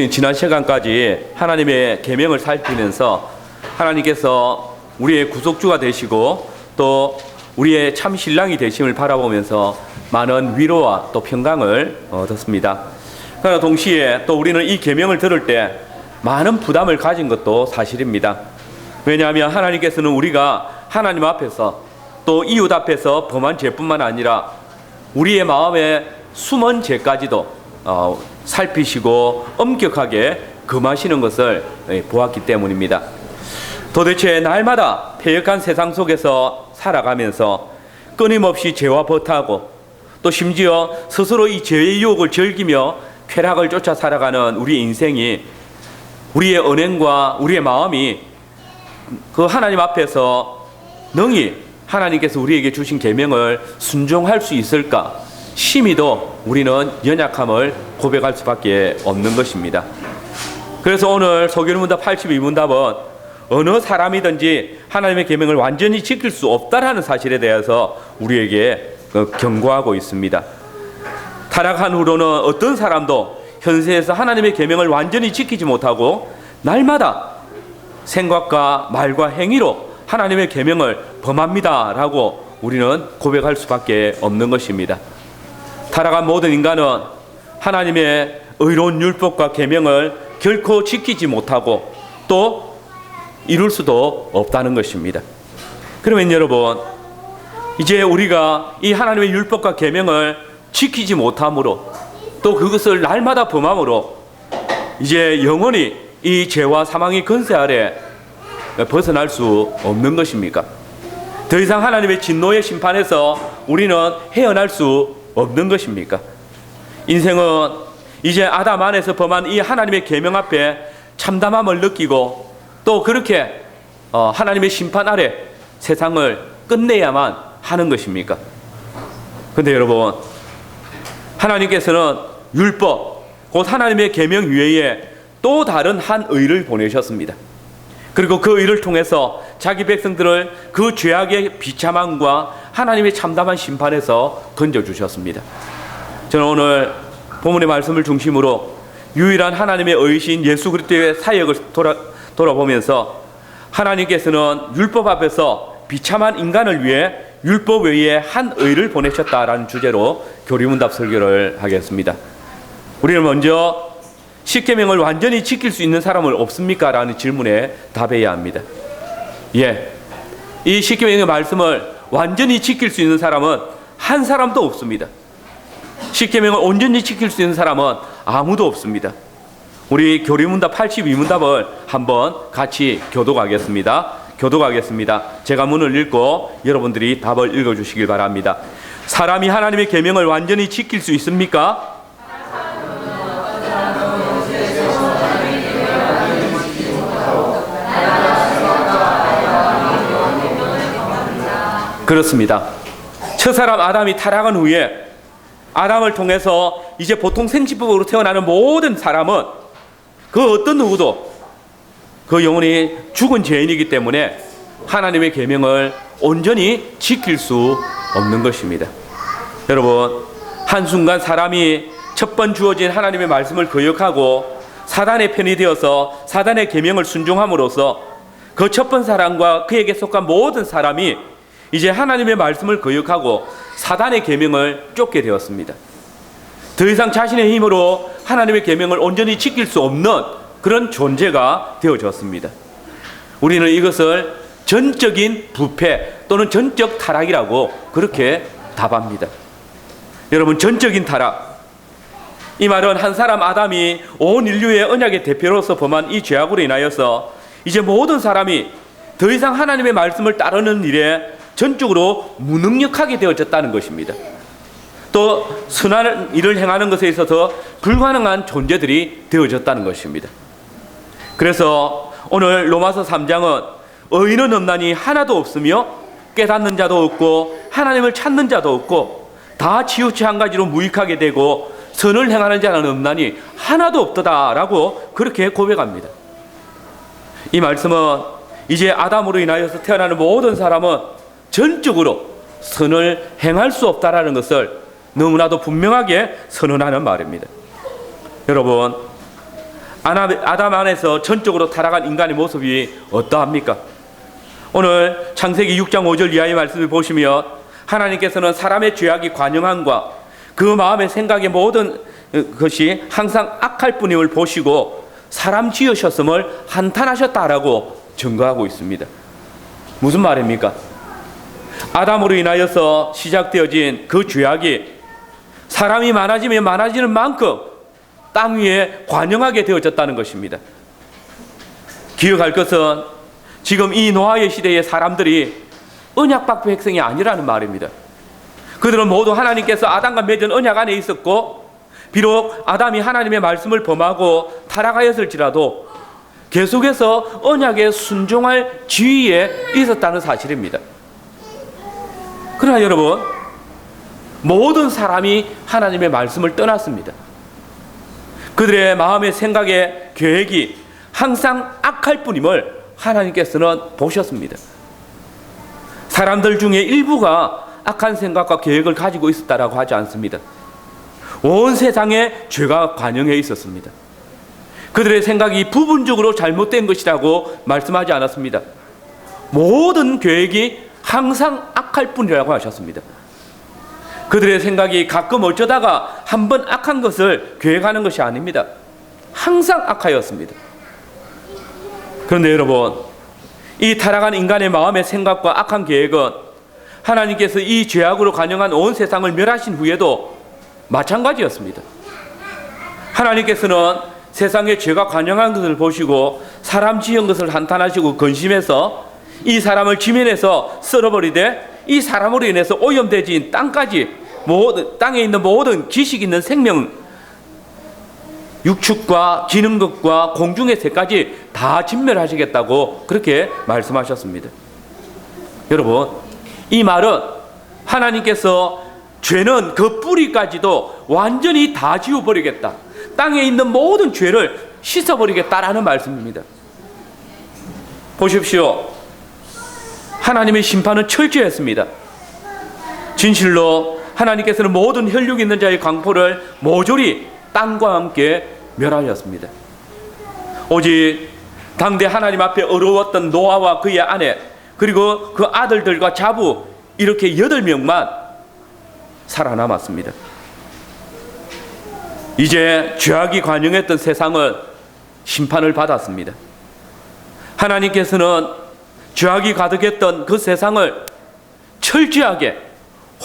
지난 시간까지 하나님의 계명을 살피면서 하나님께서 우리의 구속주가 되시고 또 우리의 참 신랑이 되심을 바라보면서 많은 위로와 또 평강을 얻었습니다. 그러나 동시에 또 우리는 이 계명을 들을 때 많은 부담을 가진 것도 사실입니다. 왜냐하면 하나님께서는 우리가 하나님 앞에서 또 이웃 앞에서 범한 죄뿐만 아니라 우리의 마음에 숨은 죄까지도 살피시고 엄격하게 금하시는 것을 보았기 때문입니다. 도대체 날마다 패역한 세상 속에서 살아가면서 끊임없이 죄와 버타고 또 심지어 스스로 이 죄의 유혹을 즐기며 쾌락을 쫓아 살아가는 우리 인생이, 우리의 언행과 우리의 마음이 그 하나님 앞에서 능히 하나님께서 우리에게 주신 계명을 순종할 수 있을까? 심히도 우리는 연약함을 고백할 수밖에 없는 것입니다. 그래서 오늘 소규문답 82문답은 어느 사람이든지 하나님의 계명을 완전히 지킬 수 없다라는 사실에 대해서 우리에게 경고하고 있습니다. 타락한 후로는 어떤 사람도 현세에서 하나님의 계명을 완전히 지키지 못하고 날마다 생각과 말과 행위로 하나님의 계명을 범합니다라고 우리는 고백할 수밖에 없는 것입니다. 타락한 모든 인간은 하나님의 의로운 율법과 계명을 결코 지키지 못하고 또 이룰 수도 없다는 것입니다. 그러면 여러분, 이제 우리가 이 하나님의 율법과 계명을 지키지 못함으로 또 그것을 날마다 범함으로 이제 영원히 이 죄와 사망의 권세 아래 벗어날 수 없는 것입니까? 더 이상 하나님의 진노의 심판에서 우리는 헤어날 수 없는 것입니까? 인생은 이제 아담 안에서 범한 이 하나님의 계명 앞에 참담함을 느끼고 또 그렇게 하나님의 심판 아래 세상을 끝내야만 하는 것입니까? 그런데 여러분, 하나님께서는 율법, 곧 하나님의 계명 위에 또 다른 한 의를 보내셨습니다. 그리고 그 의를 통해서 자기 백성들을 그 죄악의 비참함과 하나님의 참담한 심판에서 건져주셨습니다. 저는 오늘 본문의 말씀을 중심으로 유일한 하나님의 의신 예수 그리스도의 사역을 돌아보면서 하나님께서는 율법 앞에서 비참한 인간을 위해 율법 외에 한 의를 보내셨다라는 주제로 교리문답 설교를 하겠습니다. 우리는 먼저 십계명을 완전히 지킬 수 있는 사람은 없습니까? 라는 질문에 답해야 합니다. 이 십계명의 말씀을 완전히 지킬 수 있는 사람은 한 사람도 없습니다. 십계명을 온전히 지킬 수 있는 사람은 아무도 없습니다. 우리 교리문답 82문답을 한번 같이 교독하겠습니다. 제가 문을 읽고 여러분들이 답을 읽어주시길 바랍니다. 사람이 하나님의 계명을 완전히 지킬 수 있습니까? 그렇습니다. 첫사람 아담이 타락한 후에 아담을 통해서 이제 보통 생식법으로 태어나는 모든 사람은 그 어떤 누구도 그 영혼이 죽은 죄인이기 때문에 하나님의 계명을 온전히 지킬 수 없는 것입니다. 여러분, 한순간 사람이 첫 번 주어진 하나님의 말씀을 거역하고 사단의 편이 되어서 사단의 계명을 순종함으로써 그 첫 번 사람과 그에게 속한 모든 사람이 이제 하나님의 말씀을 거역하고 사단의 계명을 쫓게 되었습니다. 더 이상 자신의 힘으로 하나님의 계명을 온전히 지킬 수 없는 그런 존재가 되어졌습니다. 우리는 이것을 전적인 부패 또는 전적 타락이라고 그렇게 답합니다. 여러분, 전적인 타락, 이 말은 한 사람 아담이 온 인류의 언약의 대표로서 범한 이 죄악으로 인하여서 이제 모든 사람이 더 이상 하나님의 말씀을 따르는 일에 전적으로 무능력하게 되어졌다는 것입니다. 또 선한 일을 행하는 것에 있어서 불가능한 존재들이 되어졌다는 것입니다. 그래서 오늘 로마서 3장은 의인은 없나니 하나도 없으며 깨닫는 자도 없고 하나님을 찾는 자도 없고 다 치우치 한 가지로 무익하게 되고 선을 행하는 자는 없나니 하나도 없도다라고 그렇게 고백합니다. 이 말씀은 이제 아담으로 인하여서 태어나는 모든 사람은 전적으로 선을 행할 수 없다라는 것을 너무나도 분명하게 선언하는 말입니다. 여러분, 아담 안에서 전적으로 타락한 인간의 모습이 어떠합니까? 오늘 창세기 6장 5절 이하의 말씀을 보시면 하나님께서는 사람의 죄악이 관영함과 그 마음의 생각의 모든 것이 항상 악할 뿐임을 보시고 사람 지으셨음을 한탄하셨다라고 증거하고 있습니다. 무슨 말입니까? 아담으로 인하여서 시작되어진 그 죄악이 사람이 많아지면 많아지는 만큼 땅 위에 관영하게 되어졌다는 것입니다. 기억할 것은 지금 이 노아의 시대의 사람들이 언약받은 백성이 아니라는 말입니다. 그들은 모두 하나님께서 아담과 맺은 언약 안에 있었고 비록 아담이 하나님의 말씀을 범하고 타락하였을지라도 계속해서 언약에 순종할 지위에 있었다는 사실입니다. 그러나 여러분, 모든 사람이 하나님의 말씀을 떠났습니다. 그들의 마음의 생각의 계획이 항상 악할 뿐임을 하나님께서는 보셨습니다. 사람들 중에 일부가 악한 생각과 계획을 가지고 있었다라고 하지 않습니다. 온 세상에 죄가 관영해 있었습니다. 그들의 생각이 부분적으로 잘못된 것이라고 말씀하지 않았습니다. 모든 계획이 항상 악할 뿐이라고 하셨습니다. 그들의 생각이 가끔 어쩌다가 한번 악한 것을 계획하는 것이 아닙니다. 항상 악하였습니다. 그런데 여러분, 이 타락한 인간의 마음의 생각과 악한 계획은 하나님께서 이 죄악으로 관영한 온 세상을 멸하신 후에도 마찬가지였습니다. 하나님께서는 세상에 죄가 관영한 것을 보시고 사람 지은 것을 한탄하시고 근심해서 이 사람을 지면에서 썰어버리되 이 사람으로 인해서 오염되진 땅에 있는 모든 기식 있는 생명, 육축과 기는 것과 공중의 새까지 다 진멸하시겠다고 그렇게 말씀하셨습니다. 여러분, 이 말은 하나님께서 죄는 그 뿌리까지도 완전히 다 지워버리겠다, 땅에 있는 모든 죄를 씻어버리겠다라는 말씀입니다. 보십시오. 하나님의 심판은 철저했습니다. 진실로 하나님께서는 모든 혈육 있는 자의 강포를 모조리 땅과 함께 멸하였습니다. 오직 당대 하나님 앞에 어려웠던 노아와 그의 아내 그리고 그 아들들과 자부 이렇게 8명만 살아남았습니다. 이제 죄악이 관영했던 세상은 심판을 받았습니다. 하나님께서는 죄악이 가득했던 그 세상을 철저하게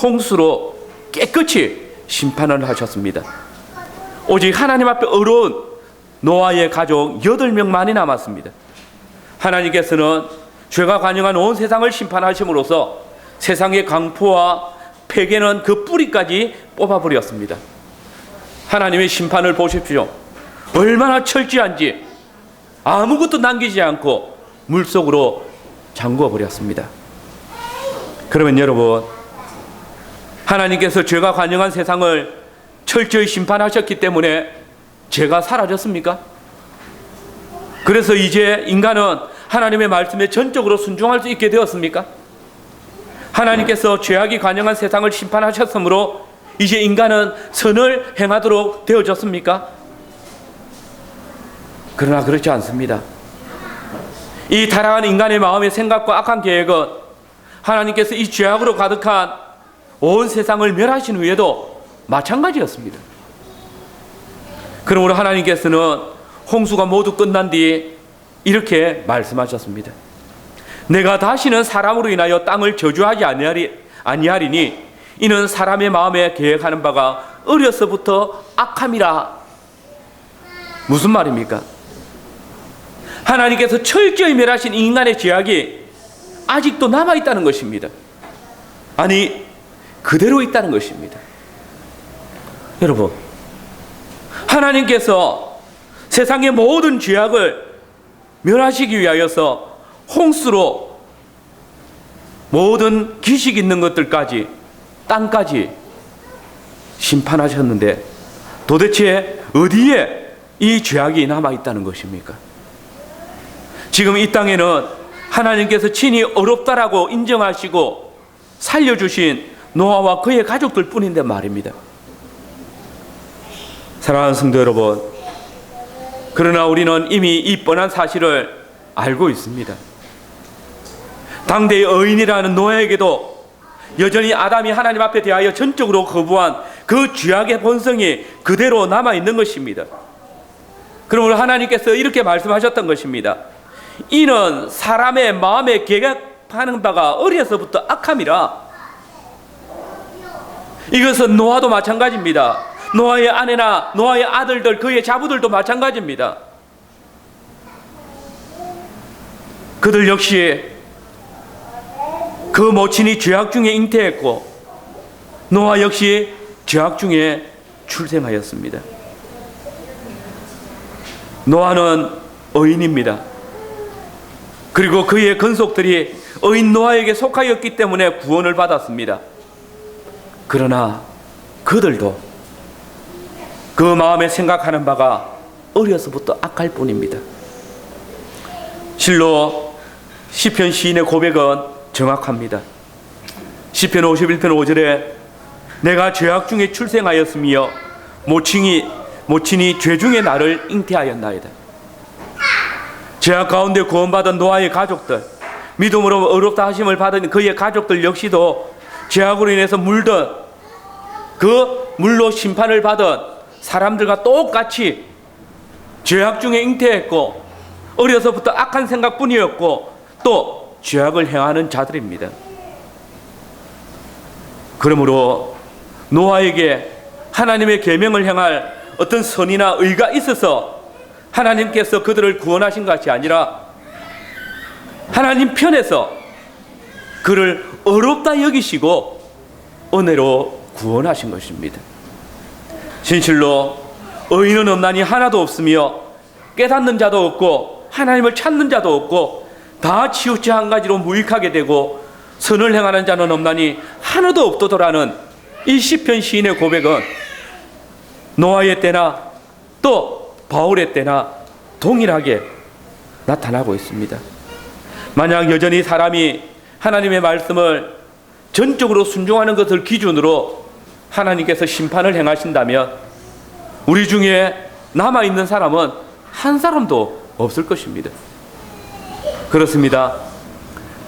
홍수로 깨끗이 심판을 하셨습니다. 오직 하나님 앞에 어려운 노아의 가족 8명만이 남았습니다. 하나님께서는 죄가 관영한 온 세상을 심판하심으로써 세상의 강포와 폐괴는 그 뿌리까지 뽑아버렸습니다. 하나님의 심판을 보십시오. 얼마나 철저한지 아무것도 남기지 않고 물속으로 잠궈버렸습니다. 그러면 여러분, 하나님께서 죄가 관영한 세상을 철저히 심판하셨기 때문에 죄가 사라졌습니까? 그래서 이제 인간은 하나님의 말씀에 전적으로 순종할 수 있게 되었습니까? 하나님께서 죄악이 관영한 세상을 심판하셨으므로 이제 인간은 선을 행하도록 되어졌습니까? 그러나 그렇지 않습니다. 이 타락한 인간의 마음의 생각과 악한 계획은 하나님께서 이 죄악으로 가득한 온 세상을 멸하신 후에도 마찬가지였습니다. 그러므로 하나님께서는 홍수가 모두 끝난 뒤 이렇게 말씀하셨습니다. 내가 다시는 사람으로 인하여 땅을 저주하지 아니하리니 이는 사람의 마음에 계획하는 바가 어려서부터 악함이라. 무슨 말입니까? 하나님께서 철저히 멸하신 인간의 죄악이 아직도 남아있다는 것입니다. 아니, 그대로 있다는 것입니다. 여러분, 하나님께서 세상의 모든 죄악을 멸하시기 위하여서 홍수로 모든 기식 있는 것들까지 땅까지 심판하셨는데 도대체 어디에 이 죄악이 남아있다는 것입니까? 지금 이 땅에는 하나님께서 친히 어렵다라고 인정하시고 살려주신 노아와 그의 가족들 뿐인데 말입니다. 사랑하는 성도 여러분, 그러나 우리는 이미 이 뻔한 사실을 알고 있습니다. 당대의 의인이라는 노아에게도 여전히 아담이 하나님 앞에 대하여 전적으로 거부한 그 죄악의 본성이 그대로 남아있는 것입니다. 그러므로 하나님께서 이렇게 말씀하셨던 것입니다. 이는 사람의 마음에 계획하는 바가 어려서부터 악함이라. 이것은 노아도 마찬가지입니다. 노아의 아내나 노아의 아들들, 그의 자부들도 마찬가지입니다. 그들 역시 그 모친이 죄악 중에 잉태했고 노아 역시 죄악 중에 출생하였습니다. 노아는 의인입니다. 그리고 그의 건속들이 의인 노아에게 속하였기 때문에 구원을 받았습니다. 그러나 그들도 그 마음에 생각하는 바가 어려서부터 악할 뿐입니다. 실로 시편 시인의 고백은 정확합니다. 시편 51편 5절에 내가 죄악 중에 출생하였으며 모친이 죄 중에 나를 잉태하였나이다. 죄악 가운데 구원받은 노아의 가족들, 믿음으로 의롭다 하심을 받은 그의 가족들 역시도 죄악으로 인해서 물든 그 물로 심판을 받은 사람들과 똑같이 죄악 중에 잉태했고 어려서부터 악한 생각뿐이었고 또 죄악을 행하는 자들입니다. 그러므로 노아에게 하나님의 계명을 행할 어떤 선이나 의가 있어서 하나님께서 그들을 구원하신 것이 아니라 하나님 편에서 그를 의롭다 여기시고 은혜로 구원하신 것입니다. 진실로 의인은 없나니 하나도 없으며 깨닫는 자도 없고 하나님을 찾는 자도 없고 다 치우쳐 한 가지로 무익하게 되고 선을 행하는 자는 없나니 하나도 없도다라는 이 시편 시인의 고백은 노아의 때나 또 바울의 때나 동일하게 나타나고 있습니다. 만약 여전히 사람이 하나님의 말씀을 전적으로 순종하는 것을 기준으로 하나님께서 심판을 행하신다면 우리 중에 남아있는 사람은 한 사람도 없을 것입니다. 그렇습니다.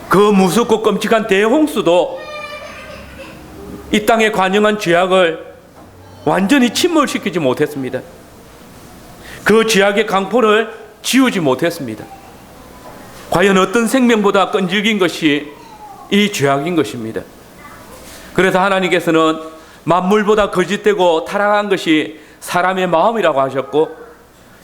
그 무섭고 끔찍한 대홍수도 이 땅에 관영한 죄악을 완전히 침몰시키지 못했습니다. 그 죄악의 강포를 지우지 못했습니다. 과연 어떤 생명보다 끈질긴 것이 이 죄악인 것입니다. 그래서 하나님께서는 만물보다 거짓되고 타락한 것이 사람의 마음이라고 하셨고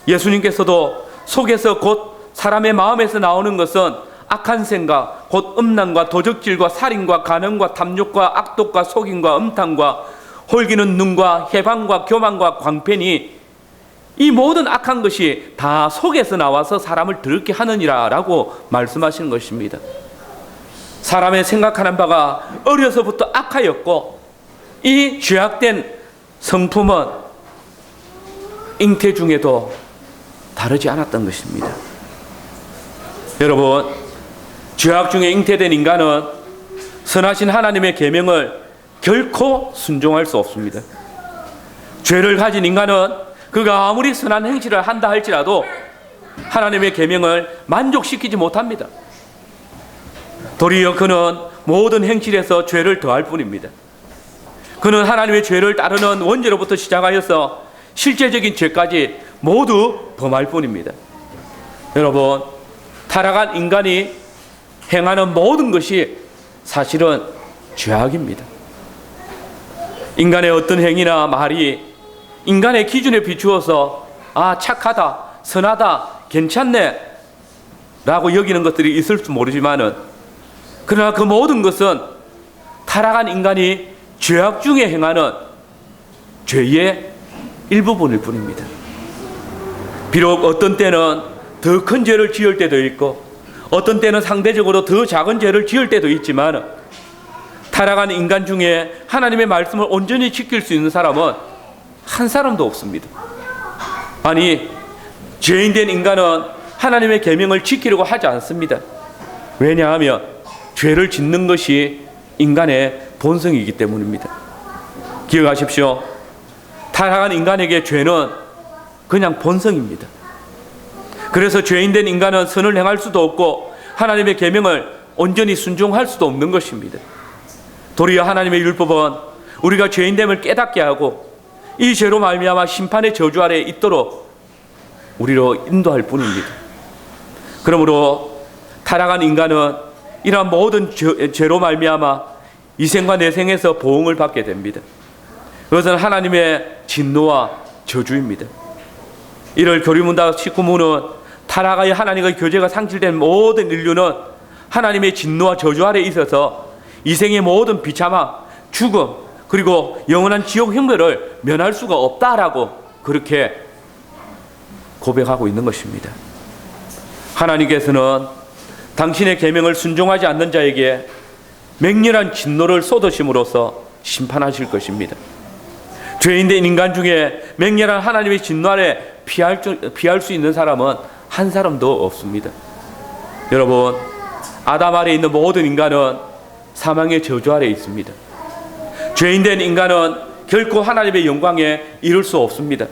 예수님께서도 속에서 곧 사람의 마음에서 나오는 것은 악한 생각, 곧 음란과 도적질과 살인과 간음과 탐욕과 악독과 속임과 음탕과 홀기는 눈과 해방과 교만과 광팬이 이 모든 악한 것이 다 속에서 나와서 사람을 더럽게 하느니라 라고 말씀하시는 것입니다. 사람의 생각하는 바가 어려서부터 악하였고 이 죄악된 성품은 잉태 중에도 다르지 않았던 것입니다. 여러분, 죄악 중에 잉태된 인간은 선하신 하나님의 계명을 결코 순종할 수 없습니다. 죄를 가진 인간은 그가 아무리 선한 행실을 한다 할지라도 하나님의 계명을 만족시키지 못합니다. 도리어 그는 모든 행실에서 죄를 더할 뿐입니다. 그는 하나님의 죄를 따르는 원죄로부터 시작하여서 실제적인 죄까지 모두 범할 뿐입니다. 여러분, 타락한 인간이 행하는 모든 것이 사실은 죄악입니다. 인간의 어떤 행위나 말이 인간의 기준에 비추어서 착하다, 선하다, 괜찮네 라고 여기는 것들이 있을 줄 모르지만은 그러나 그 모든 것은 타락한 인간이 죄악 중에 행하는 죄의 일부분일 뿐입니다. 비록 어떤 때는 더 큰 죄를 지을 때도 있고 어떤 때는 상대적으로 더 작은 죄를 지을 때도 있지만 타락한 인간 중에 하나님의 말씀을 온전히 지킬 수 있는 사람은 한 사람도 없습니다. 아니, 죄인된 인간은 하나님의 계명을 지키려고 하지 않습니다. 왜냐하면 죄를 짓는 것이 인간의 본성이기 때문입니다. 기억하십시오. 타락한 인간에게 죄는 그냥 본성입니다. 그래서 죄인된 인간은 선을 행할 수도 없고 하나님의 계명을 온전히 순종할 수도 없는 것입니다. 도리어 하나님의 율법은 우리가 죄인됨을 깨닫게 하고 이 죄로 말미암아 심판의 저주 아래에 있도록 우리로 인도할 뿐입니다. 그러므로 타락한 인간은 이러한 모든 죄로 말미암아 이 생과 내생에서 보응을 받게 됩니다. 그것은 하나님의 진노와 저주입니다. 이를 교리문답 19문은 타락하여 하나님과 교제가 상실된 모든 인류는 하나님의 진노와 저주 아래에 있어서 이 생의 모든 비참함, 죽음, 그리고 영원한 지옥 형벌을 면할 수가 없다라고 그렇게 고백하고 있는 것입니다. 하나님께서는 당신의 계명을 순종하지 않는 자에게 맹렬한 진노를 쏟으심으로써 심판하실 것입니다. 죄인된 인간 중에 맹렬한 하나님의 진노 아래 피할 수 있는 사람은 한 사람도 없습니다. 여러분, 아담 아래에 있는 모든 인간은 사망의 저주 아래에 있습니다. 죄인된 인간은 결코 하나님의 영광에 이를 수 없습니다.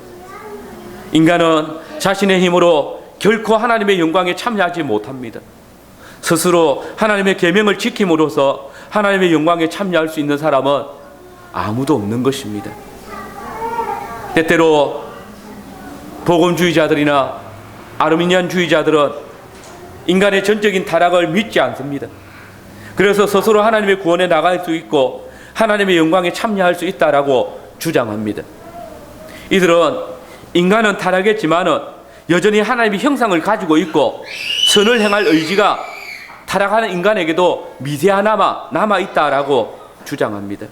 인간은 자신의 힘으로 결코 하나님의 영광에 참여하지 못합니다. 스스로 하나님의 계명을 지킴으로써 하나님의 영광에 참여할 수 있는 사람은 아무도 없는 것입니다. 때때로 복음주의자들이나 아르미니안주의자들은 인간의 전적인 타락을 믿지 않습니다. 그래서 스스로 하나님의 구원에 나갈 수 있고 하나님의 영광에 참여할 수 있다라고 주장합니다. 이들은 인간은 타락했지만은 여전히 하나님의 형상을 가지고 있고 선을 행할 의지가 타락하는 인간에게도 미세하나마 남아있다라고 주장합니다.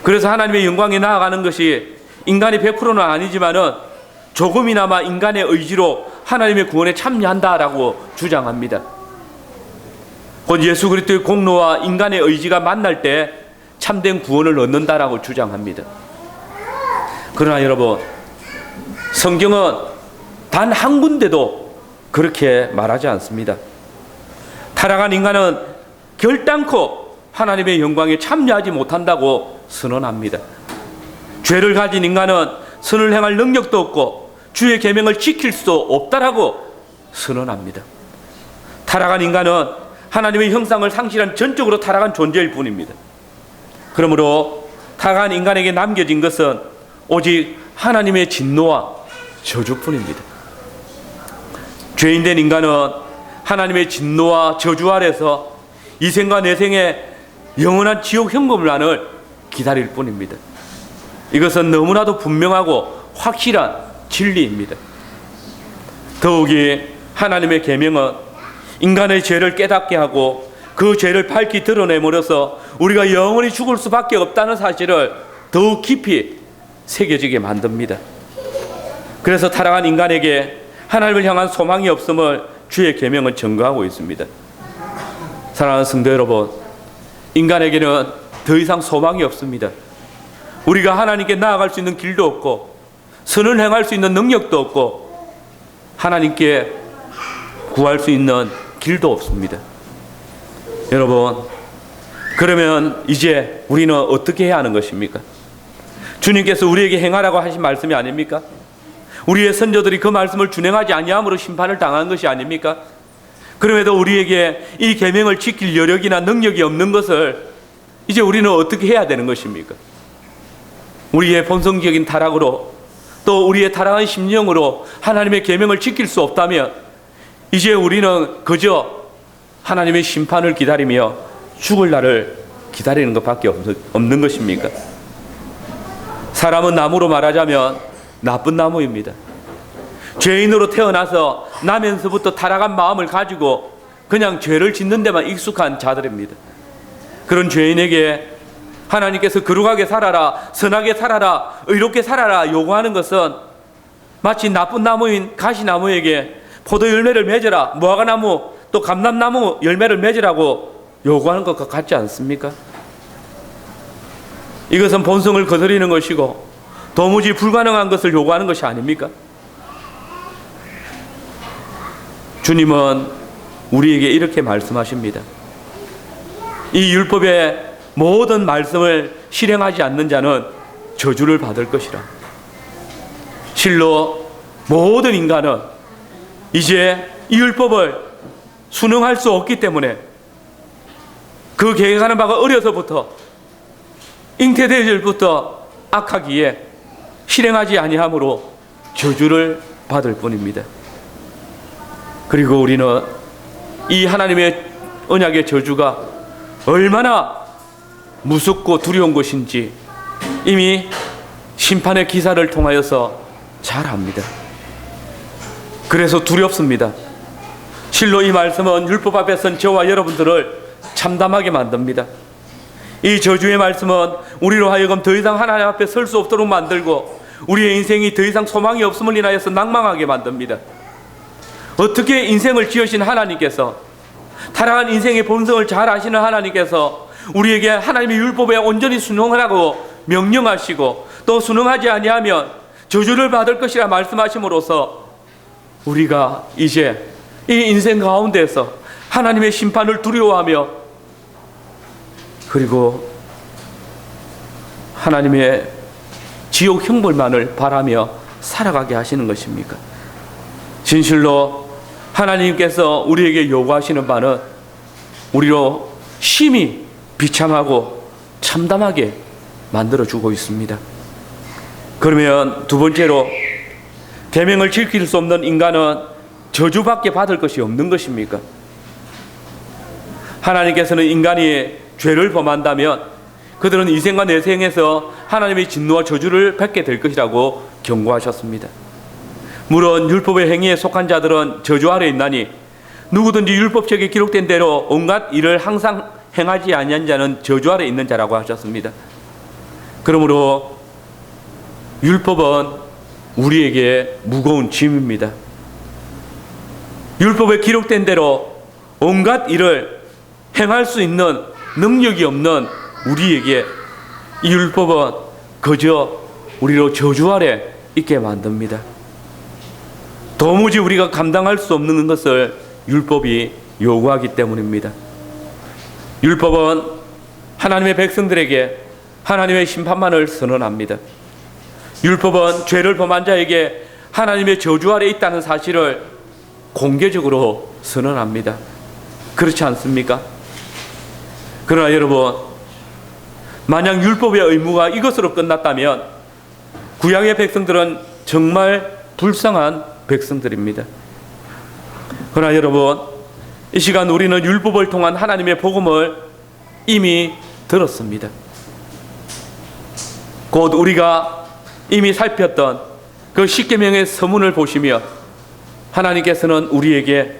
그래서 하나님의 영광에 나아가는 것이 인간이 100%는 아니지만은 조금이나마 인간의 의지로 하나님의 구원에 참여한다라고 주장합니다. 곧 예수 그리스도의 공로와 인간의 의지가 만날 때 참된 구원을 얻는다라고 주장합니다. 그러나 여러분, 성경은 단 한 군데도 그렇게 말하지 않습니다. 타락한 인간은 결단코 하나님의 영광에 참여하지 못한다고 선언합니다. 죄를 가진 인간은 선을 행할 능력도 없고 주의 계명을 지킬 수도 없다라고 선언합니다. 타락한 인간은 하나님의 형상을 상실한 전적으로 타락한 존재일 뿐입니다. 그러므로 타락한 인간에게 남겨진 것은 오직 하나님의 진노와 저주뿐입니다. 죄인된 인간은 하나님의 진노와 저주 아래서 이 생과 내생의 영원한 지옥 형벌만을 기다릴 뿐입니다. 이것은 너무나도 분명하고 확실한 진리입니다. 더욱이 하나님의 계명은 인간의 죄를 깨닫게 하고 그 죄를 밝히 드러내므로써 우리가 영원히 죽을 수밖에 없다는 사실을 더욱 깊이 새겨지게 만듭니다. 그래서 타락한 인간에게 하나님을 향한 소망이 없음을 주의 계명은 증거하고 있습니다. 사랑하는 성도 여러분, 인간에게는 더 이상 소망이 없습니다. 우리가 하나님께 나아갈 수 있는 길도 없고 선을 행할 수 있는 능력도 없고 하나님께 구할 수 있는 길도 없습니다. 여러분, 그러면 이제 우리는 어떻게 해야 하는 것입니까? 주님께서 우리에게 행하라고 하신 말씀이 아닙니까? 우리의 선조들이 그 말씀을 준행하지 아니함으로 심판을 당한 것이 아닙니까? 그럼에도 우리에게 이 계명을 지킬 여력이나 능력이 없는 것을 이제 우리는 어떻게 해야 되는 것입니까? 우리의 본성적인 타락으로 또 우리의 타락한 심령으로 하나님의 계명을 지킬 수 없다면 이제 우리는 그저 하나님의 심판을 기다리며 죽을 날을 기다리는 것밖에 없는 것입니까? 사람은 나무로 말하자면 나쁜 나무입니다. 죄인으로 태어나서 나면서부터 타락한 마음을 가지고 그냥 죄를 짓는 데만 익숙한 자들입니다. 그런 죄인에게 하나님께서 거룩하게 살아라, 선하게 살아라, 의롭게 살아라 요구하는 것은 마치 나쁜 나무인 가시나무에게 포도 열매를 맺으라, 무화과나무 또 감람나무 열매를 맺으라고 요구하는 것과 같지 않습니까? 이것은 본성을 거스리는 것이고 도무지 불가능한 것을 요구하는 것이 아닙니까? 주님은 우리에게 이렇게 말씀하십니다. 이 율법의 모든 말씀을 실행하지 않는 자는 저주를 받을 것이라. 실로 모든 인간은 이제 이 율법을 순응할 수 없기 때문에 그 계획하는 바가 어려서부터 잉태되질부터 악하기에 실행하지 아니하므로 저주를 받을 뿐입니다. 그리고 우리는 이 하나님의 언약의 저주가 얼마나 무섭고 두려운 것인지 이미 심판의 기사를 통하여서 잘 압니다. 그래서 두렵습니다. 실로 이 말씀은 율법 앞에 선 저와 여러분들을 참담하게 만듭니다. 이 저주의 말씀은 우리로 하여금 더 이상 하나님 앞에 설 수 없도록 만들고 우리의 인생이 더 이상 소망이 없음을 인하여서 낭망하게 만듭니다. 어떻게 인생을 지으신 하나님께서, 타락한 인생의 본성을 잘 아시는 하나님께서 우리에게 하나님의 율법에 온전히 순응하라고 명령하시고 또 순응하지 아니하면 저주를 받을 것이라 말씀하심으로써 우리가 이제 이 인생 가운데서 하나님의 심판을 두려워하며 그리고 하나님의 지옥 형벌만을 바라며 살아가게 하시는 것입니까? 진실로 하나님께서 우리에게 요구하시는 바는 우리로 심히 비참하고 참담하게 만들어주고 있습니다. 그러면 두 번째로, 계명을 지킬 수 없는 인간은 저주밖에 받을 것이 없는 것입니까? 하나님께서는 인간이 죄를 범한다면 그들은 이 생과 내생에서 하나님의 진노와 저주를 받게 될 것이라고 경고하셨습니다. 물론 율법의 행위에 속한 자들은 저주 아래 있나니 누구든지 율법책에 기록된 대로 온갖 일을 항상 행하지 아니한 자는 저주 아래 있는 자라고 하셨습니다. 그러므로 율법은 우리에게 무거운 짐입니다. 율법에 기록된 대로 온갖 일을 행할 수 있는 능력이 없는 우리에게 이 율법은 그저 우리로 저주 아래 있게 만듭니다. 도무지 우리가 감당할 수 없는 것을 율법이 요구하기 때문입니다. 율법은 하나님의 백성들에게 하나님의 심판만을 선언합니다. 율법은 죄를 범한 자에게 하나님의 저주 아래 있다는 사실을 공개적으로 선언합니다. 그렇지 않습니까? 그러나 여러분, 만약 율법의 의무가 이것으로 끝났다면 구약의 백성들은 정말 불쌍한 백성들입니다. 그러나 여러분, 이 시간 우리는 율법을 통한 하나님의 복음을 이미 들었습니다. 곧 우리가 이미 살폈던 그 십계명의 서문을 보시며 하나님께서는 우리에게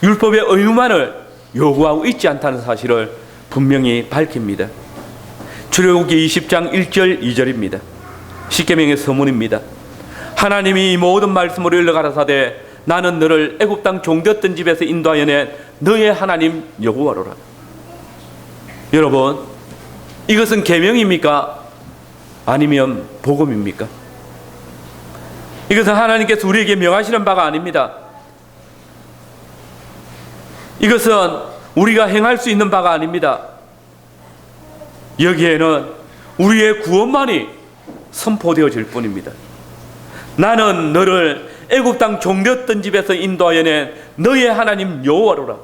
율법의 의무만을 요구하고 있지 않다는 사실을 분명히 밝힙니다. 출애굽기 20장 1절 2절입니다. 십계명의 서문입니다. 하나님이 이 모든 말씀으로 일러 가라사대 나는 너를 애굽 땅 종되었던 집에서 인도하여 낸 너의 하나님 여호와로라. 여러분, 이것은 계명입니까? 아니면 복음입니까? 이것은 하나님께서 우리에게 명하시는 바가 아닙니다. 이것은 우리가 행할 수 있는 바가 아닙니다. 여기에는 우리의 구원만이 선포되어질 뿐입니다. 나는 너를 애굽 땅 종되었던 집에서 인도하여 낸 너의 하나님 여호와로라.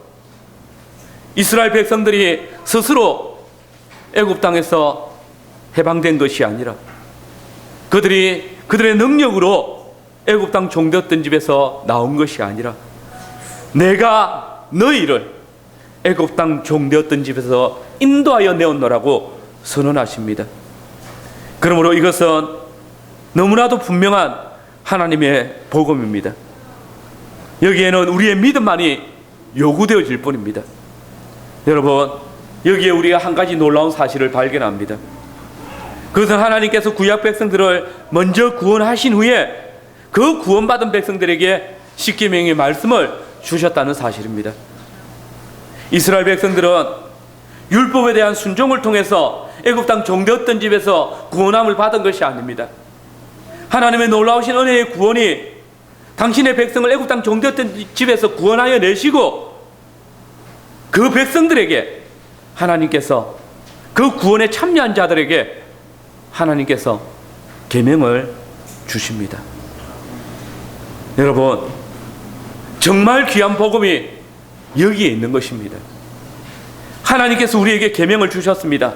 이스라엘 백성들이 스스로 애굽 땅에서 해방된 것이 아니라 그들이 그들의 능력으로 애굽 땅 종되었던 집에서 나온 것이 아니라 내가 너희를 애굽 땅 종되었던 집에서 인도하여 내었노라고 선언하십니다. 그러므로 이것은 너무나도 분명한 하나님의 복음입니다. 여기에는 우리의 믿음만이 요구되어질 뿐입니다. 여러분, 여기에 우리가 한 가지 놀라운 사실을 발견합니다. 그것은 하나님께서 구약 백성들을 먼저 구원하신 후에 그 구원받은 백성들에게 십계명의 말씀을 주셨다는 사실입니다. 이스라엘 백성들은 율법에 대한 순종을 통해서 애굽 땅 종되었던 집에서 구원함을 받은 것이 아닙니다. 하나님의 놀라우신 은혜의 구원이 당신의 백성을 애굽 땅 종되었던 집에서 구원하여 내시고 그 백성들에게 하나님께서 그 구원에 참여한 자들에게 하나님께서 계명을 주십니다. 여러분, 정말 귀한 복음이 여기에 있는 것입니다. 하나님께서 우리에게 계명을 주셨습니다.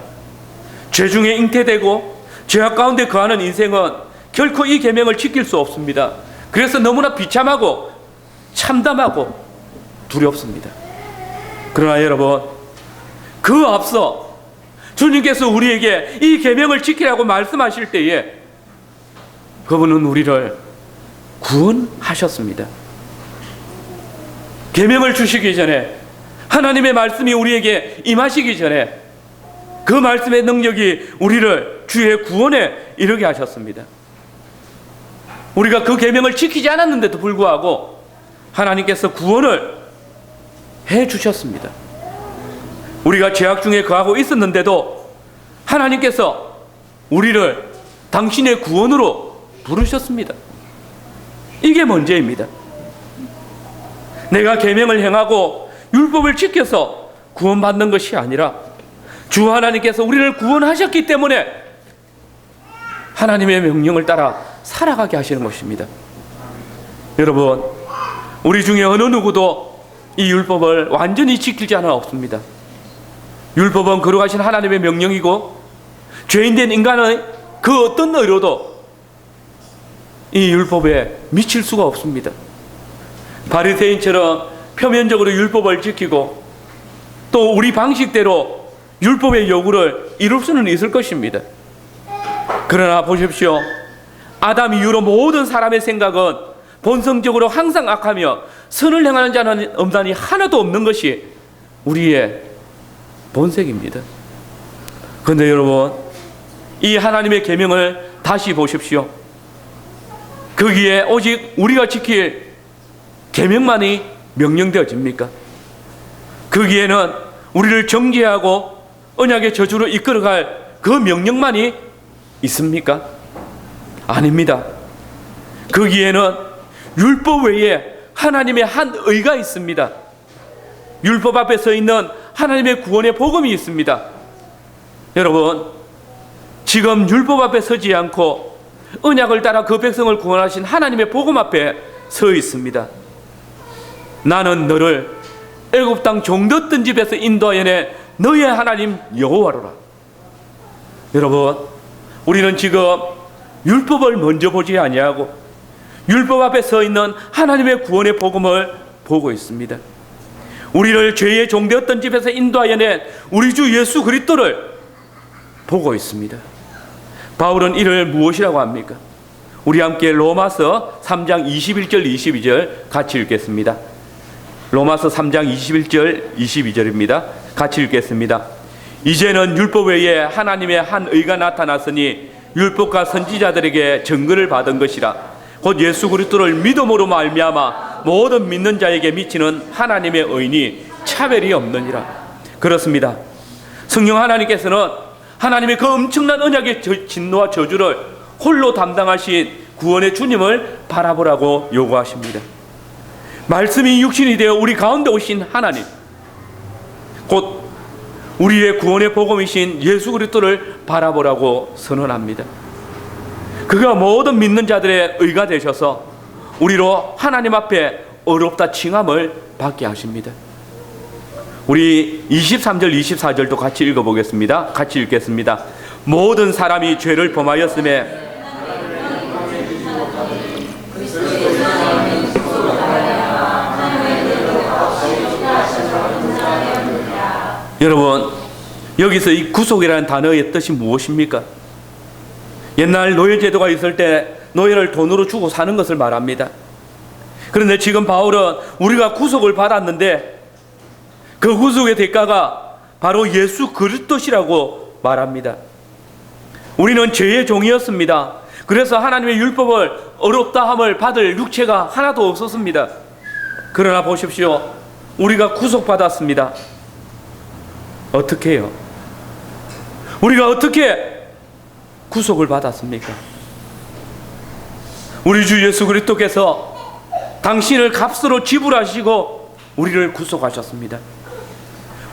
죄 중에 잉태되고 죄악 가운데 거하는 인생은 결코 이 계명을 지킬 수 없습니다. 그래서 너무나 비참하고 참담하고 두렵습니다. 그러나 여러분, 그 앞서 주님께서 우리에게 이 계명을 지키라고 말씀하실 때에 그분은 우리를 구원하셨습니다. 계명을 주시기 전에, 하나님의 말씀이 우리에게 임하시기 전에 그 말씀의 능력이 우리를 주의 구원에 이르게 하셨습니다. 우리가 그 계명을 지키지 않았는데도 불구하고 하나님께서 구원을 해 주셨습니다. 우리가 죄악 중에 거하고 있었는데도 하나님께서 우리를 당신의 구원으로 부르셨습니다. 이게 문제입니다. 내가 계명을 행하고 율법을 지켜서 구원받는 것이 아니라 주 하나님께서 우리를 구원하셨기 때문에 하나님의 명령을 따라 살아가게 하시는 것입니다. 여러분, 우리 중에 어느 누구도 이 율법을 완전히 지킬 자는 없습니다. 율법은 거룩하신 하나님의 명령이고 죄인된 인간의 그 어떤 의로도 이 율법에 미칠 수가 없습니다. 바리새인처럼 표면적으로 율법을 지키고 또 우리 방식대로 율법의 요구를 이룰 수는 있을 것입니다. 그러나 보십시오. 아담 이후로 모든 사람의 생각은 본성적으로 항상 악하며 선을 행하는 자는 엄단이 하나도 없는 것이 우리의 본색입니다. 그런데 여러분, 이 하나님의 계명을 다시 보십시오. 거기에 오직 우리가 지킬 계명만이 명령되어집니까? 거기에는 우리를 정죄하고 언약의 저주로 이끌어갈 그 명령만이 있습니까? 아닙니다. 거기에는 율법 외에 하나님의 한 의가 있습니다. 율법 앞에 서 있는 하나님의 구원의 복음이 있습니다. 여러분, 지금 율법 앞에 서지 않고 언약을 따라 그 백성을 구원하신 하나님의 복음 앞에 서 있습니다. 나는 너를 애굽 땅 종되었던 집에서 인도하여 내 너의 하나님 여호와로라. 여러분, 우리는 지금 율법을 먼저 보지 아니하고 율법 앞에 서 있는 하나님의 구원의 복음을 보고 있습니다. 우리를 죄의 종되었던 집에서 인도하여 낸 우리 주 예수 그리스도를 보고 있습니다. 바울은 이를 무엇이라고 합니까? 우리 함께 로마서 3장 21절 22절 같이 읽겠습니다. 로마서 3장 21절 22절입니다. 같이 읽겠습니다. 이제는 율법 외에 하나님의 한 의가 나타났으니 율법과 선지자들에게 증거를 받은 것이라. 곧 예수 그리스도를 믿음으로 말미암아 모든 믿는 자에게 미치는 하나님의 의니 차별이 없느니라. 그렇습니다. 성령 하나님께서는 하나님의 그 엄청난 언약의 진노와 저주를 홀로 담당하신 구원의 주님을 바라보라고 요구하십니다. 말씀이 육신이 되어 우리 가운데 오신 하나님, 곧 우리의 구원의 복음이신 예수 그리스도를 바라보라고 선언합니다. 그가 모든 믿는 자들의 의가 되셔서 우리로 하나님 앞에 어렵다 칭함을 받게 하십니다. 우리 23절 24절도 같이 읽어보겠습니다. 같이 읽겠습니다. 모든 사람이 죄를 범하였음에 여러분, 여기서 이 구속이라는 단어의 뜻이 무엇입니까? 옛날 노예제도가 있을 때 노예를 돈으로 주고 사는 것을 말합니다. 그런데 지금 바울은 우리가 구속을 받았는데 그 구속의 대가가 바로 예수 그리스도시라고 말합니다. 우리는 죄의 종이었습니다. 그래서 하나님의 율법을 어렵다함을 받을 육체가 하나도 없었습니다. 그러나 보십시오. 우리가 구속받았습니다. 어떻게 해요? 우리가 어떻게 구속을 받았습니까? 우리 주 예수 그리스도께서 당신을 값으로 지불하시고 우리를 구속하셨습니다.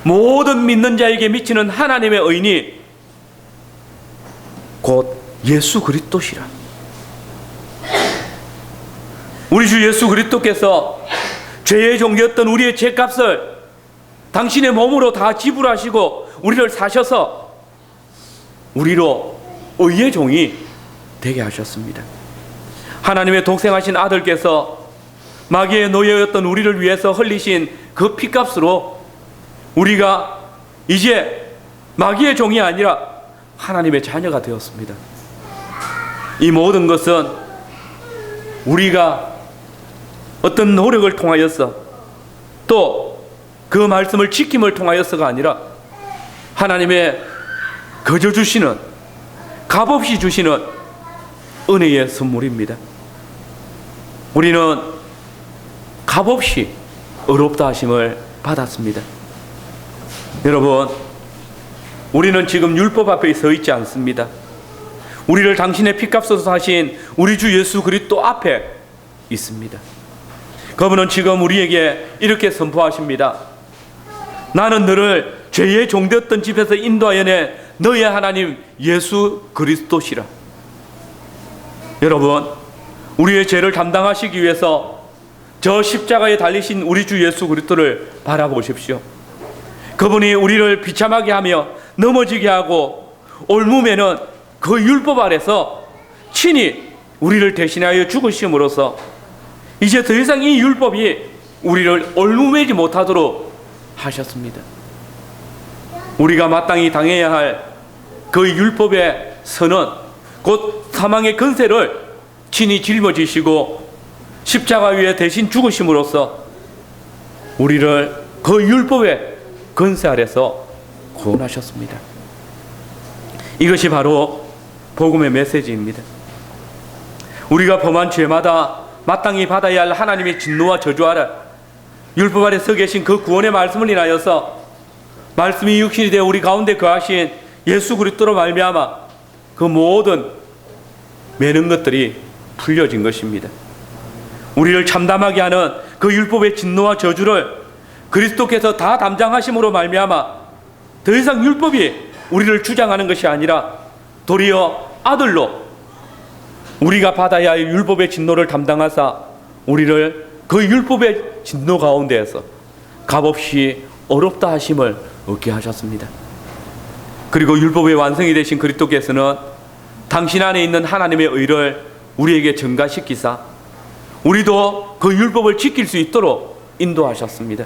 모든 믿는 자에게 미치는 하나님의 의니 곧 예수 그리스도시라. 우리 주 예수 그리스도께서 죄의 종되었던 우리의 죄값을 당신의 몸으로 다 지불하시고 우리를 사셔서 우리로 의의 종이 되게 하셨습니다. 하나님의 독생하신 아들께서 마귀의 노예였던 우리를 위해서 흘리신 그 피값으로 우리가 이제 마귀의 종이 아니라 하나님의 자녀가 되었습니다. 이 모든 것은 우리가 어떤 노력을 통하여서 또 그 말씀을 지킴을 통하여서가 아니라 하나님의 거저 주시는, 값없이 주시는 은혜의 선물입니다. 우리는 값없이 의롭다 하심을 받았습니다. 여러분, 우리는 지금 율법 앞에 서 있지 않습니다. 우리를 당신의 피값으로 사신 우리 주 예수 그리스도 앞에 있습니다. 그분은 지금 우리에게 이렇게 선포하십니다. 나는 너를 죄의 종되었던 집에서 인도하여 내 너의 하나님 예수 그리스도시라. 여러분, 우리의 죄를 담당하시기 위해서 저 십자가에 달리신 우리 주 예수 그리스도를 바라보십시오. 그분이 우리를 비참하게 하며 넘어지게 하고 올무매는 그 율법 아래서 친히 우리를 대신하여 죽으심으로써 이제 더 이상 이 율법이 우리를 올무매지 못하도록 하셨습니다. 우리가 마땅히 당해야 할 그 율법의 선언, 곧 사망의 권세를 친히 짊어지시고 십자가 위에 대신 죽으심으로써 우리를 그 율법의 권세 아래서 구원하셨습니다. 이것이 바로 복음의 메시지입니다. 우리가 범한 죄마다 마땅히 받아야 할 하나님의 진노와 저주 아래 율법 아래 서 계신 그 구원의 말씀을 인하여서 말씀이 육신이 되어 우리 가운데 거하신 예수 그리스도로 말미암아 그 모든 매는 것들이 풀려진 것입니다. 우리를 참담하게 하는 그 율법의 진노와 저주를 그리스도께서 다 담당하심으로 말미암아 더 이상 율법이 우리를 주장하는 것이 아니라 도리어 아들로 우리가 받아야 할 율법의 진노를 담당하사 우리를 그 율법의 진노 가운데에서 값없이 어렵다 하심을 얻게 하셨습니다. 그리고 율법의 완성이 되신 그리스도께서는 당신 안에 있는 하나님의 의를 우리에게 증가시키사 우리도 그 율법을 지킬 수 있도록 인도하셨습니다.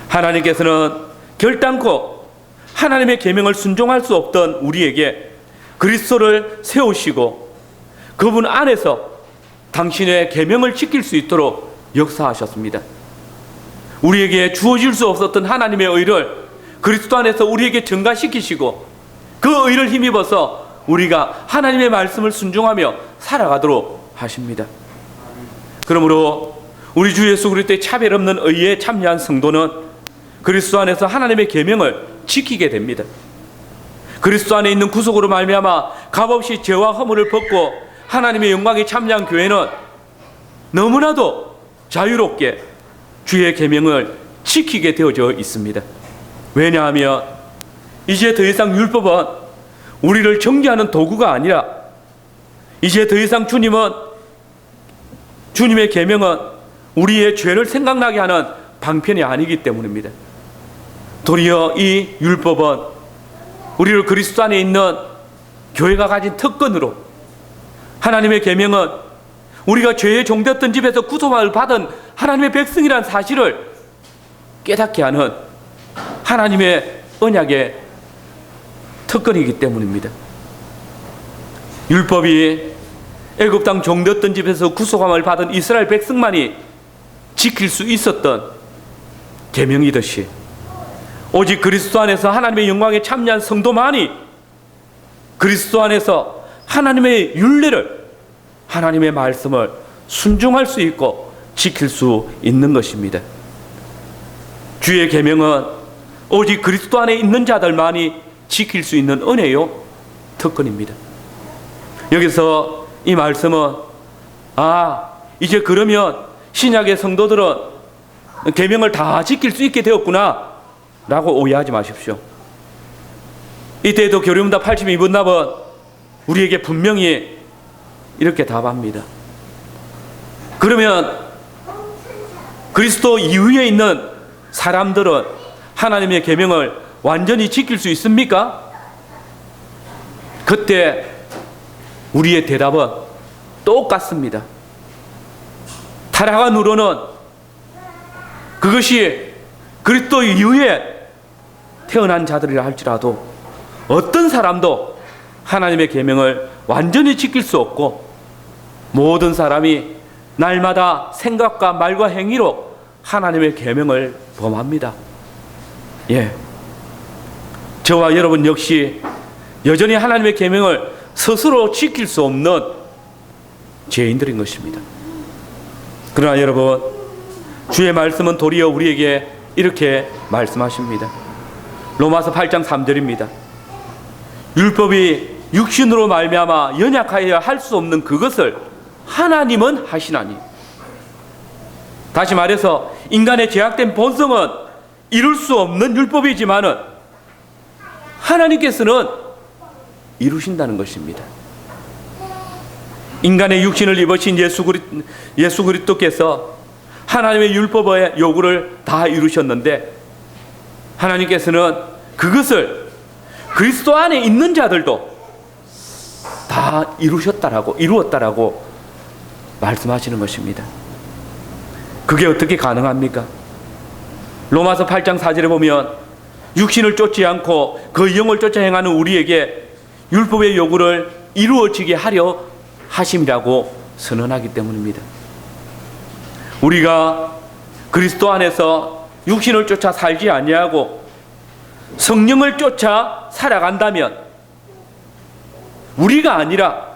하나님께서는 결단코 하나님의 계명을 순종할 수 없던 우리에게 그리스도를 세우시고 그분 안에서 당신의 계명을 지킬 수 있도록 역사하셨습니다. 우리에게 주어질 수 없었던 하나님의 의를 그리스도 안에서 우리에게 증가시키시고 그 의를 힘입어서 우리가 하나님의 말씀을 순종하며 살아가도록 하십니다. 그러므로 우리 주 예수 그리스도의 차별 없는 의에 참여한 성도는 그리스도 안에서 하나님의 계명을 지키게 됩니다. 그리스도 안에 있는 구속으로 말미암아 값없이 죄와 허물을 벗고 하나님의 영광에 참여한 교회는 너무나도 자유롭게 주의 계명을 지키게 되어져 있습니다. 왜냐하면 이제 더 이상 율법은 우리를 정죄하는 도구가 아니라 이제 더 이상 주님의 계명은 우리의 죄를 생각나게 하는 방편이 아니기 때문입니다. 도리어 이 율법은 우리를 그리스도 안에 있는 교회가 가진 특권으로 하나님의 계명은 우리가 죄의 종되었던 집에서 구속을 받은 하나님의 백성이라는 사실을 깨닫게 하는 하나님의 언약의 특권이기 때문입니다. 율법이 애굽 땅 종되었던 집에서 구속함을 받은 이스라엘 백성만이 지킬 수 있었던 계명이듯이 오직 그리스도 안에서 하나님의 영광에 참여한 성도만이 그리스도 안에서 하나님의 율례를 하나님의 말씀을 순종할 수 있고 지킬 수 있는 것입니다. 주의 계명은 오직 그리스도 안에 있는 자들만이 지킬 수 있는 은혜요 특권입니다. 여기서 이 말씀은 이제 그러면 신약의 성도들은 계명을 다 지킬 수 있게 되었구나 라고 오해하지 마십시오. 이때에도 교리문답 82번 답은 우리에게 분명히 이렇게 답합니다. 그러면 그리스도 이후에 있는 사람들은 하나님의 계명을 완전히 지킬 수 있습니까? 그때 우리의 대답은 똑같습니다. 타락한 후로는 그것이 그리스도 이후에 태어난 자들이라 할지라도 어떤 사람도 하나님의 계명을 완전히 지킬 수 없고, 모든 사람이 날마다 생각과 말과 행위로 하나님의 계명을 범합니다. 저와 여러분 역시 여전히 하나님의 계명을 스스로 지킬 수 없는 죄인들인 것입니다. 그러나 여러분, 주의 말씀은 도리어 우리에게 이렇게 말씀하십니다. 로마서 8장 3절입니다. 율법이 육신으로 말미암아 연약하여야 할 수 없는 그것을 하나님은 하시나니. 다시 말해서 인간의 죄악된 본성은 이룰 수 없는 율법이지만은 하나님께서는 이루신다는 것입니다. 인간의 육신을 입으신 예수 그리스도께서 하나님의 율법의 요구를 다 이루셨는데, 하나님께서는 그것을 그리스도 안에 있는 자들도 다 이루었다라고 말씀하시는 것입니다. 그게 어떻게 가능합니까? 로마서 8장 4절에 보면 육신을 쫓지 않고 그 영을 쫓아 행하는 우리에게 율법의 요구를 이루어지게 하려 하심이라고 선언하기 때문입니다. 우리가 그리스도 안에서 육신을 쫓아 살지 아니하고 성령을 쫓아 살아간다면, 우리가 아니라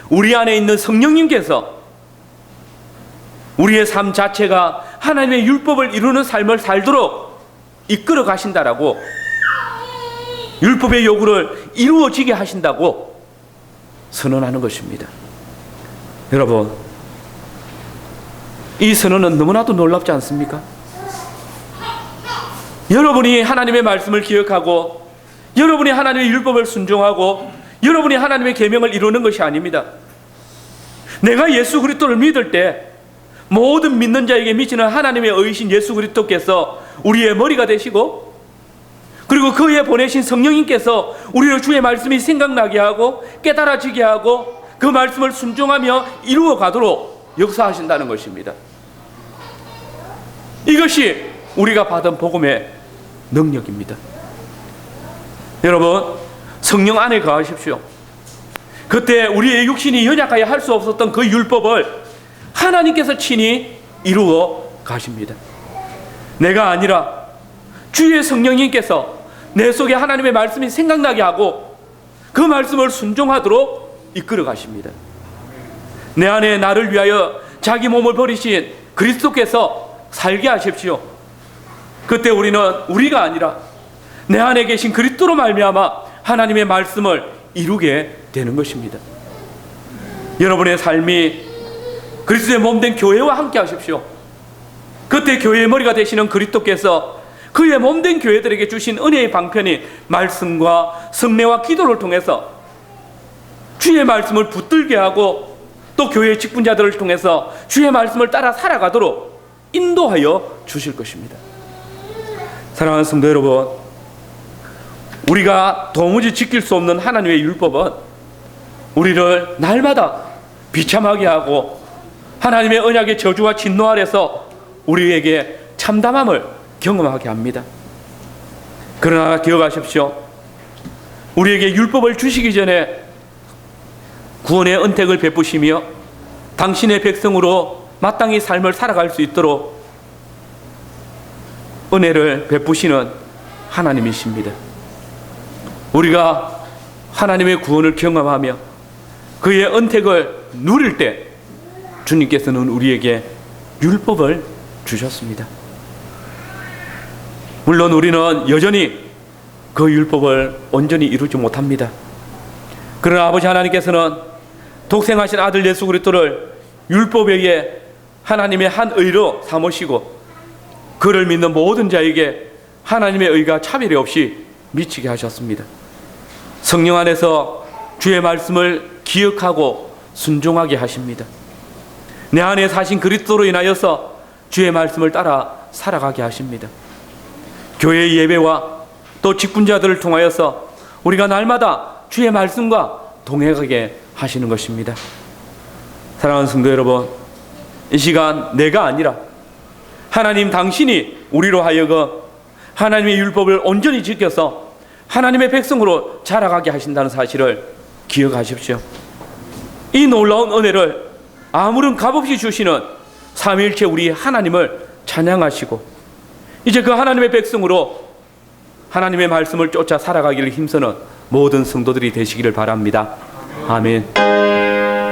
우리 안에 있는 성령님께서 우리의 삶 자체가 하나님의 율법을 이루는 삶을 살도록 이끌어 가신다라고, 율법의 요구를 이루어지게 하신다고 선언하는 것입니다. 여러분, 이 선언은 너무나도 놀랍지 않습니까? 여러분이 하나님의 말씀을 기억하고, 여러분이 하나님의 율법을 순종하고, 여러분이 하나님의 계명을 이루는 것이 아닙니다. 내가 예수 그리스도를 믿을 때 모든 믿는 자에게 미치는 하나님의 의이신 예수 그리스도께서 우리의 머리가 되시고, 그리고 그에 보내신 성령님께서 우리를 주의 말씀이 생각나게 하고 깨달아지게 하고 그 말씀을 순종하며 이루어 가도록 역사하신다는 것입니다. 이것이 우리가 받은 복음의 능력입니다. 여러분, 성령 안에 거하십시오. 그때 우리의 육신이 연약하여 할 수 없었던 그 율법을 하나님께서 친히 이루어 가십니다. 내가 아니라 주의 성령님께서 내 속에 하나님의 말씀이 생각나게 하고 그 말씀을 순종하도록 이끌어 가십니다. 내 안에 나를 위하여 자기 몸을 버리신 그리스도께서 살게 하십시오. 그때 우리는 우리가 아니라 내 안에 계신 그리스도로 말미암아 하나님의 말씀을 이루게 되는 것입니다. 여러분의 삶이 그리스도의 몸된 교회와 함께 하십시오. 그때 교회의 머리가 되시는 그리스도께서 그의 몸된 교회들에게 주신 은혜의 방편이 말씀과 성례와 기도를 통해서 주의 말씀을 붙들게 하고, 또 교회의 직분자들을 통해서 주의 말씀을 따라 살아가도록 인도하여 주실 것입니다. 사랑하는 성도 여러분, 우리가 도무지 지킬 수 없는 하나님의 율법은 우리를 날마다 비참하게 하고 하나님의 언약의 저주와 진노 아래서 우리에게 참담함을 경험하게 합니다. 그러나 기억하십시오. 우리에게 율법을 주시기 전에 구원의 은택을 베푸시며 당신의 백성으로 마땅히 삶을 살아갈 수 있도록 은혜를 베푸시는 하나님이십니다. 우리가 하나님의 구원을 경험하며 그의 은택을 누릴 때 주님께서는 우리에게 율법을 주셨습니다. 물론 우리는 여전히 그 율법을 온전히 이루지 못합니다. 그러나 아버지 하나님께서는 독생하신 아들 예수 그리스도를 율법에게 하나님의 한 의로 삼으시고 그를 믿는 모든 자에게 하나님의 의가 차별이 없이 미치게 하셨습니다. 성령 안에서 주의 말씀을 기억하고 순종하게 하십니다. 내 안에 사신 그리스도로 인하여서 주의 말씀을 따라 살아가게 하십니다. 교회의 예배와 또 직분자들을 통하여서 우리가 날마다 주의 말씀과 동행하게 하시는 것입니다. 사랑하는 성도 여러분, 이 시간 내가 아니라 하나님 당신이 우리로 하여금 하나님의 율법을 온전히 지켜서 하나님의 백성으로 자라가게 하신다는 사실을 기억하십시오. 이 놀라운 은혜를 아무런 값없이 주시는 삼위일체 우리 하나님을 찬양하시고 이제 그 하나님의 백성으로 하나님의 말씀을 쫓아 살아가기를 힘쓰는 모든 성도들이 되시기를 바랍니다. 아멘.